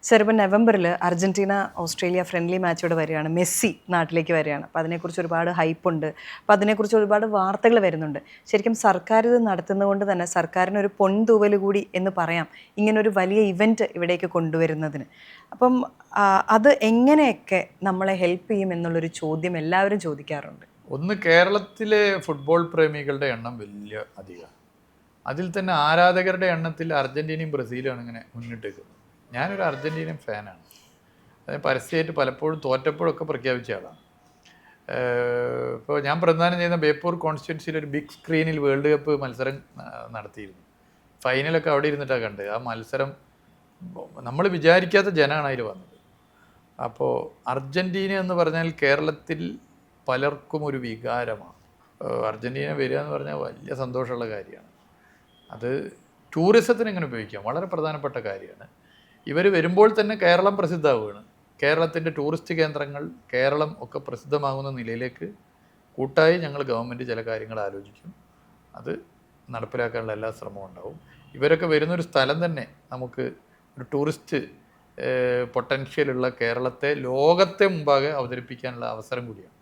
Sir, ഇപ്പം നവംബറിൽ Argentina Australia friendly മാച്ചോടെ വരികയാണ്. മെസ്സി നാട്ടിലേക്ക് വരികയാണ്. അപ്പോൾ അതിനെക്കുറിച്ച് ഒരുപാട് ഹൈപ്പുണ്ട്. അപ്പോൾ അതിനെക്കുറിച്ച് ഒരുപാട് വാർത്തകൾ വരുന്നുണ്ട്. ശരിക്കും സർക്കാർ ഇത് നടത്തുന്നതുകൊണ്ട് തന്നെ സർക്കാരിനൊരു പൊൻതൂവൽ കൂടി എന്ന് പറയാം, ഇങ്ങനൊരു വലിയ ഇവൻറ്റ് ഇവിടേക്ക് കൊണ്ടുവരുന്നതിന്. അപ്പം അത് എങ്ങനെയൊക്കെ നമ്മളെ ഹെൽപ്പ് ചെയ്യും എന്നുള്ളൊരു ചോദ്യം എല്ലാവരും ചോദിക്കാറുണ്ട്. ഒന്ന്, കേരളത്തിലെ ഫുട്ബോൾ പ്രേമികളുടെ എണ്ണം വലിയ അധികമാണ്. അതിൽ തന്നെ ആരാധകരുടെ എണ്ണത്തിൽ അർജന്റീനയും ബ്രസീലുമാണ് ഇങ്ങനെ മുന്നിട്ട് നിൽക്കുന്നത്. ഞാനൊരു അർജന്റീനൻ ഫാനാണ്. അത് പരസ്യമായിട്ട് പലപ്പോഴും തോറ്റപ്പോഴൊക്കെ പ്രഖ്യാപിച്ച ആളാണ്. ഇപ്പോൾ ഞാൻ പ്രധാനം ചെയ്യുന്ന ബേപ്പൂർ കോൺസ്റ്റിറ്റ്യുവൻസിയിൽ ഒരു ബിഗ് സ്ക്രീനിൽ വേൾഡ് കപ്പ് മത്സരം നടത്തിയിരുന്നു. ഫൈനലൊക്കെ അവിടെ ഇരുന്നിട്ടാണ് കണ്ടത്. ആ മത്സരം നമ്മൾ വിചാരിക്കാത്ത ജനമാണ് അതിൽ വന്നത്. അപ്പോൾ അർജന്റീന എന്ന് പറഞ്ഞാൽ കേരളത്തിൽ പലർക്കും ഒരു വികാരമാണ്. അർജന്റീന വരിക എന്ന് പറഞ്ഞാൽ വലിയ സന്തോഷമുള്ള കാര്യമാണ്. അത് ടൂറിസത്തിന് എങ്ങനെ ഉപയോഗിക്കാം, വളരെ പ്രധാനപ്പെട്ട കാര്യമാണ്. ഇവർ വരുമ്പോൾ തന്നെ കേരളം പ്രസിദ്ധമാവുകയാണ്. കേരളത്തിൻ്റെ ടൂറിസ്റ്റ് കേന്ദ്രങ്ങൾ, കേരളം ഒക്കെ പ്രസിദ്ധമാകുന്ന നിലയിലേക്ക് കൂട്ടായി ഞങ്ങൾ ഗവൺമെൻറ് ചില കാര്യങ്ങൾ ആലോചിക്കും. അത് നടപ്പിലാക്കാനുള്ള എല്ലാ ശ്രമവും ഉണ്ടാവും. ഇവരൊക്കെ വരുന്നൊരു സ്ഥലം തന്നെ നമുക്ക് ഒരു ടൂറിസ്റ്റ് പൊട്ടൻഷ്യലുള്ള കേരളത്തെ ലോകത്തെ മുമ്പാകെ അവതരിപ്പിക്കാനുള്ള അവസരം കൂടിയാണ്.